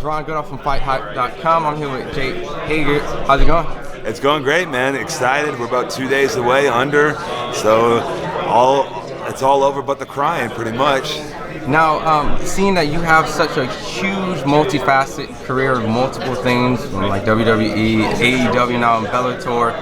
Ron Goodall from FightHype.com. I'm here with Jake Hager. How's it going? It's going great, man. Excited. We're about 2 days away so it's all over but the crying, pretty much. Now, seeing that you have such a huge, multifaceted career of multiple things, like WWE, AEW now, and Bellator,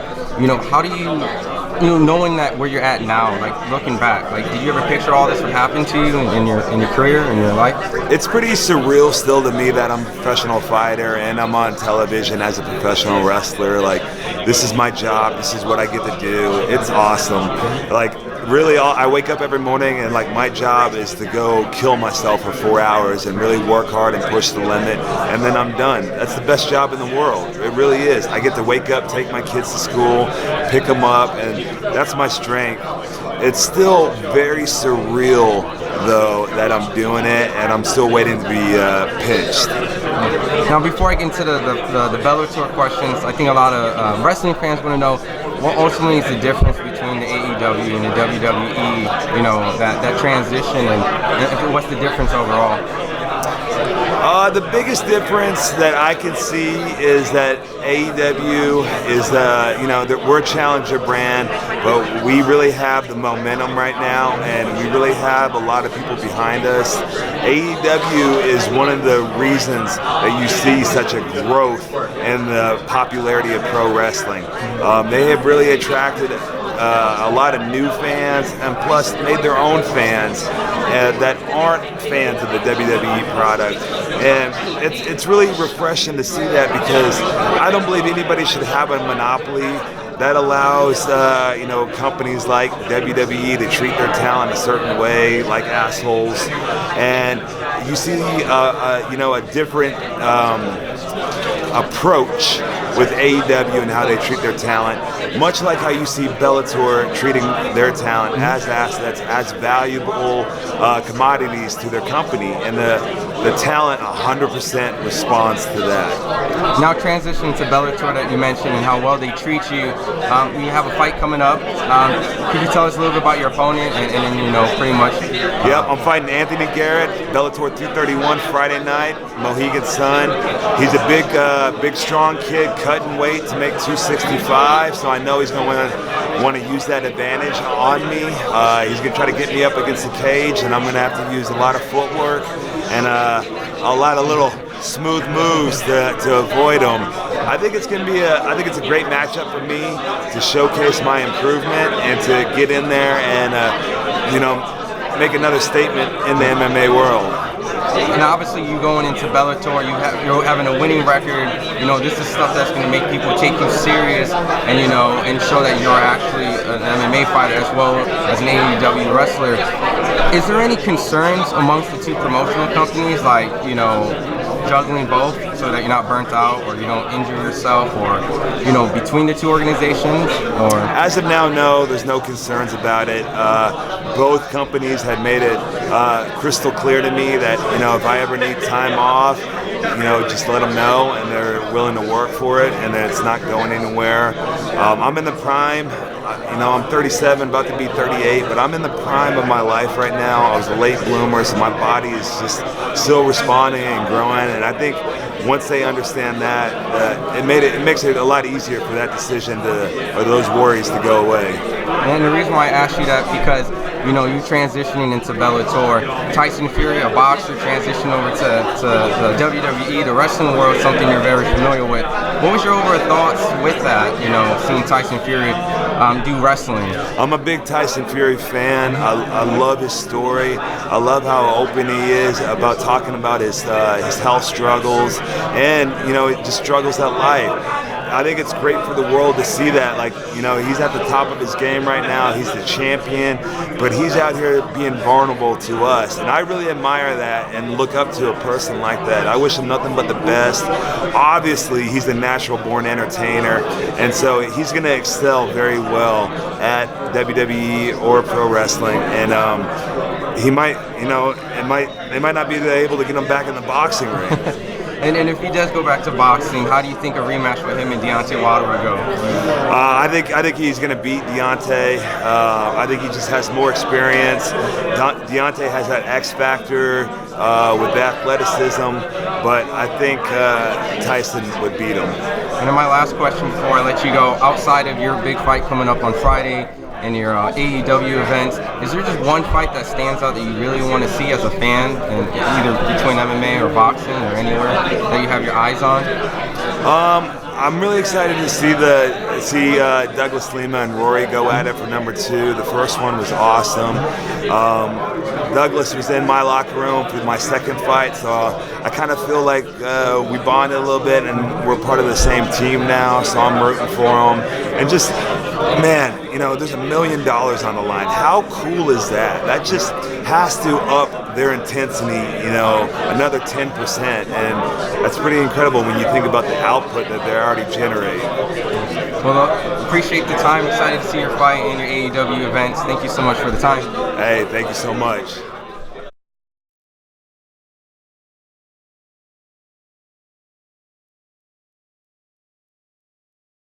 how do you, knowing that where you're at now, like looking back, like did you ever picture all this would happen to you in your career, in your life? It's pretty surreal still to me that I'm a professional fighter and I'm on television as a professional wrestler. Like, this is my job. This is what I get to do. It's awesome. Like, really, I wake up every morning and like my job is to go kill myself for 4 hours and really work hard and push the limit, and then I'm done. That's the best job in the world. It really is. I get to wake up, take my kids to school, pick them up, and that's my strength. It's still very surreal though that I'm doing it, and I'm still waiting to be pinched. Now, before I get into the Bellator questions, I think a lot of wrestling fans want to know what ultimately is the difference between the AEW and the WWE, that transition, and what's the difference overall? The biggest difference that I can see is that AEW is, we're a challenger brand, but we really have the momentum right now, and we really have a lot of people behind us. AEW is one of the reasons that you see such a growth in the popularity of pro wrestling. They have really attracted a lot of new fans, and plus made their own fans that aren't fans of the WWE product. And it's really refreshing to see that, because I don't believe anybody should have a monopoly that allows companies like WWE to treat their talent a certain way, like assholes. And you see a different approach with AEW and how they treat their talent, much like how you see Bellator treating their talent as assets, as valuable commodities to their company, and the talent 100% responds to that. Now, transitioning to Bellator that you mentioned and how well they treat you, you have a fight coming up. Could you tell us a little bit about your opponent and pretty much? Yep, I'm fighting Anthony Garrett, Bellator 231 Friday night, Mohegan Sun. He's a big strong kid, cutting weight to make 265, so I know he's going to want to use that advantage on me. He's going to try to get me up against the cage, and I'm going to have to use a lot of footwork and a lot of little smooth moves to avoid him. I think it's going to be a great matchup for me to showcase my improvement and to get in there and make another statement in the MMA world. And obviously, you going into Bellator, you're having a winning record. This is stuff that's going to make people take you serious, and and show that you're actually an MMA fighter as well as an AEW wrestler. Is there any concerns amongst the two promotional companies, like juggling both, so that you're not burnt out or you don't injure yourself, or between the two organizations? Or as of now, no, there's no concerns about it. Both companies had made it crystal clear to me that if I ever need time off, just let them know, and they're willing to work for it, and that it's not going anywhere. I'm in the prime. I'm 37, about to be 38, but I'm in the prime of my life right now. I was a late bloomer, so my body is just still responding and growing. And I think once they understand that, it makes it a lot easier for that decision or those worries to go away. And the reason why I asked you that, because you transitioning into Bellator, Tyson Fury, a boxer, transitioning over to the WWE, the wrestling world, something you're very familiar with. What was your overall thoughts with that, seeing Tyson Fury do wrestling? I'm a big Tyson Fury fan. I love his story. I love how open he is about talking about his health struggles and, just struggles at life. I think it's great for the world to see that. Like, he's at the top of his game right now. He's the champion, but he's out here being vulnerable to us. And I really admire that and look up to a person like that. I wish him nothing but the best. Obviously, he's a natural-born entertainer, and so he's going to excel very well at WWE or pro wrestling. And he might, they might not be able to get him back in the boxing ring. And if he does go back to boxing, how do you think a rematch with him and Deontay Wilder would go? I think he's going to beat Deontay. I think he just has more experience. Deontay has that X factor. with athleticism, but I think Tyson would beat him. And then my last question before I let you go, outside of your big fight coming up on Friday and your AEW events, is there just one fight that stands out that you really want to see as a fan, and either between MMA or boxing or anywhere that you have your eyes on? I'm really excited to see Douglas Lima and Rory go at it for number 2. The first one was awesome. Douglas was in my locker room for my second fight, so I kind of feel like we bonded a little bit, and we're part of the same team now, so I'm rooting for him. And just, man, you know, there's $1 million on the line. How cool is that? That just has to up their intensity, you know, another 10%, and that's pretty incredible when you think about the output that they're already generating. Well, appreciate the time. Excited to see your fight and your AEW events. Thank you so much for the time. Hey, thank you so much.